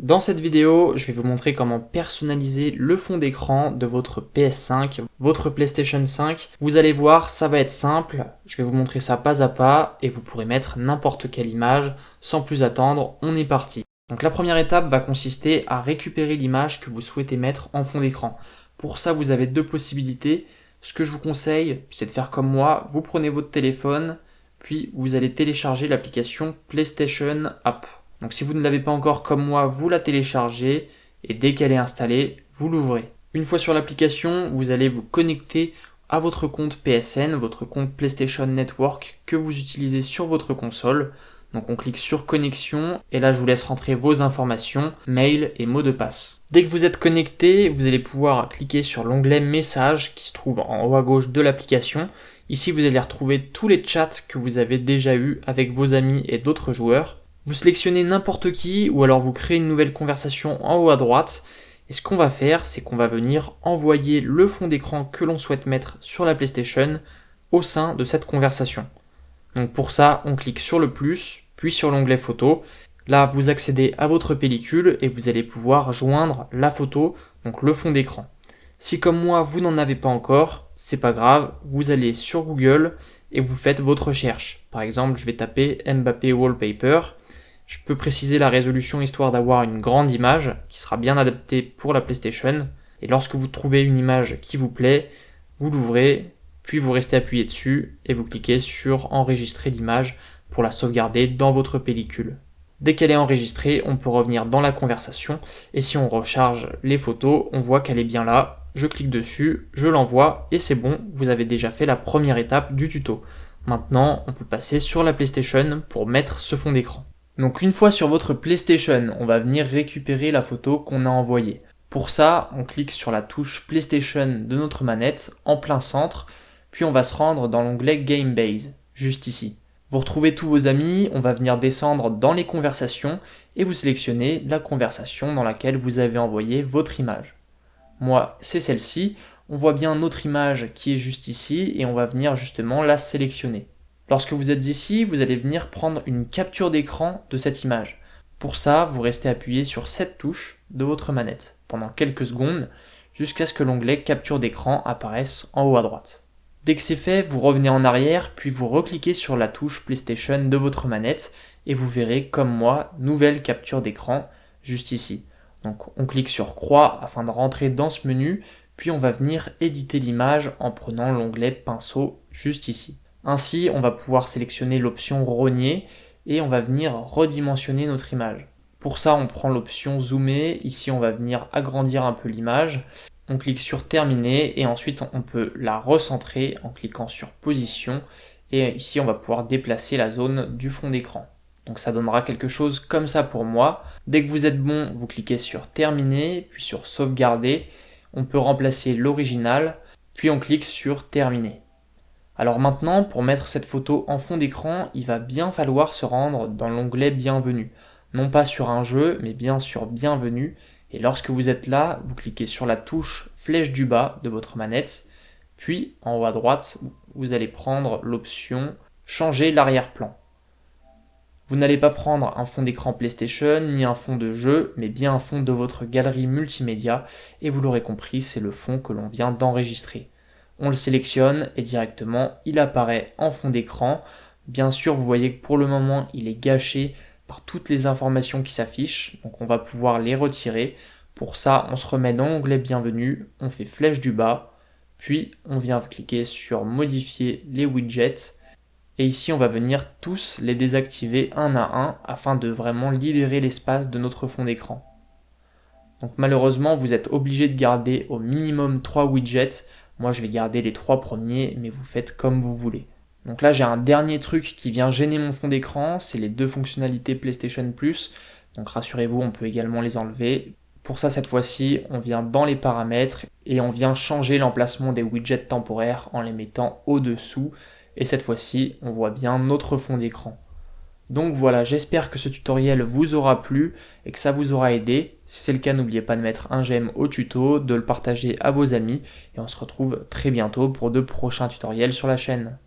Dans cette vidéo, je vais vous montrer comment personnaliser le fond d'écran de votre PS5, votre PlayStation 5. Vous allez voir, ça va être simple, je vais vous montrer ça pas à pas et vous pourrez mettre n'importe quelle image. Sans plus attendre, on est parti. Donc la première étape va consister à récupérer l'image que vous souhaitez mettre en fond d'écran. Pour ça, vous avez deux possibilités. Ce que je vous conseille, c'est de faire comme moi, vous prenez votre téléphone, puis vous allez télécharger l'application PlayStation App. Donc si vous ne l'avez pas encore comme moi, vous la téléchargez et dès qu'elle est installée, vous l'ouvrez. Une fois sur l'application, vous allez vous connecter à votre compte PSN, votre compte PlayStation Network que vous utilisez sur votre console. Donc on clique sur connexion et là je vous laisse rentrer vos informations, mail et mot de passe. Dès que vous êtes connecté, vous allez pouvoir cliquer sur l'onglet messages qui se trouve en haut à gauche de l'application. Ici vous allez retrouver tous les chats que vous avez déjà eus avec vos amis et d'autres joueurs. Vous sélectionnez n'importe qui ou alors vous créez une nouvelle conversation en haut à droite. Et ce qu'on va faire, c'est qu'on va venir envoyer le fond d'écran que l'on souhaite mettre sur la PlayStation au sein de cette conversation. Donc pour ça, on clique sur le plus, puis sur l'onglet photo. Là, vous accédez à votre pellicule et vous allez pouvoir joindre la photo, donc le fond d'écran. Si comme moi, vous n'en avez pas encore, c'est pas grave, vous allez sur Google et vous faites votre recherche. Par exemple, je vais taper Mbappé Wallpaper. Je peux préciser la résolution histoire d'avoir une grande image qui sera bien adaptée pour la PlayStation. Et lorsque vous trouvez une image qui vous plaît, vous l'ouvrez, puis vous restez appuyé dessus et vous cliquez sur enregistrer l'image pour la sauvegarder dans votre pellicule. Dès qu'elle est enregistrée, on peut revenir dans la conversation et si on recharge les photos, on voit qu'elle est bien là. Je clique dessus, je l'envoie et c'est bon, vous avez déjà fait la première étape du tuto. Maintenant, on peut passer sur la PlayStation pour mettre ce fond d'écran. Donc une fois sur votre PlayStation, on va venir récupérer la photo qu'on a envoyée. Pour ça, on clique sur la touche PlayStation de notre manette en plein centre, puis on va se rendre dans l'onglet Game Base, juste ici. Vous retrouvez tous vos amis, on va venir descendre dans les conversations et vous sélectionnez la conversation dans laquelle vous avez envoyé votre image. Moi, c'est celle-ci, on voit bien notre image qui est juste ici et on va venir justement la sélectionner. Lorsque vous êtes ici, vous allez venir prendre une capture d'écran de cette image. Pour ça, vous restez appuyé sur cette touche de votre manette pendant quelques secondes jusqu'à ce que l'onglet capture d'écran apparaisse en haut à droite. Dès que c'est fait, vous revenez en arrière puis vous recliquez sur la touche PlayStation de votre manette et vous verrez comme moi, nouvelle capture d'écran juste ici. Donc on clique sur croix afin de rentrer dans ce menu puis on va venir éditer l'image en prenant l'onglet pinceau juste ici. Ainsi, on va pouvoir sélectionner l'option rogner et on va venir redimensionner notre image. Pour ça, on prend l'option zoomer. Ici, on va venir agrandir un peu l'image. On clique sur terminer et ensuite, on peut la recentrer en cliquant sur position. Et ici, on va pouvoir déplacer la zone du fond d'écran. Donc ça donnera quelque chose comme ça pour moi. Dès que vous êtes bon, vous cliquez sur terminer, puis sur sauvegarder. On peut remplacer l'original, puis on clique sur terminer. Alors maintenant, pour mettre cette photo en fond d'écran, il va bien falloir se rendre dans l'onglet Bienvenue. Non pas sur un jeu, mais bien sur Bienvenue. Et lorsque vous êtes là, vous cliquez sur la touche flèche du bas de votre manette. Puis, en haut à droite, vous allez prendre l'option Changer l'arrière-plan. Vous n'allez pas prendre un fond d'écran PlayStation, ni un fond de jeu, mais bien un fond de votre galerie multimédia. Et vous l'aurez compris, c'est le fond que l'on vient d'enregistrer. On le sélectionne et directement il apparaît en fond d'écran. Bien sûr, vous voyez que pour le moment il est gâché par toutes les informations qui s'affichent, donc on va pouvoir les retirer. Pour ça, on se remet dans l'onglet Bienvenue, on fait flèche du bas, puis on vient cliquer sur modifier les widgets. Et ici, on va venir tous les désactiver un à un afin de vraiment libérer l'espace de notre fond d'écran. Donc malheureusement, vous êtes obligé de garder au minimum 3 widgets. Moi, je vais garder les 3 premiers, mais vous faites comme vous voulez. Donc là, j'ai un dernier truc qui vient gêner mon fond d'écran, c'est les 2 fonctionnalités PlayStation Plus. Donc rassurez-vous, on peut également les enlever. Pour ça, cette fois-ci, on vient dans les paramètres et on vient changer l'emplacement des widgets temporaires en les mettant au-dessous. Et cette fois-ci, on voit bien notre fond d'écran. Donc voilà, j'espère que ce tutoriel vous aura plu et que ça vous aura aidé. Si c'est le cas, n'oubliez pas de mettre un j'aime au tuto, de le partager à vos amis et on se retrouve très bientôt pour de prochains tutoriels sur la chaîne.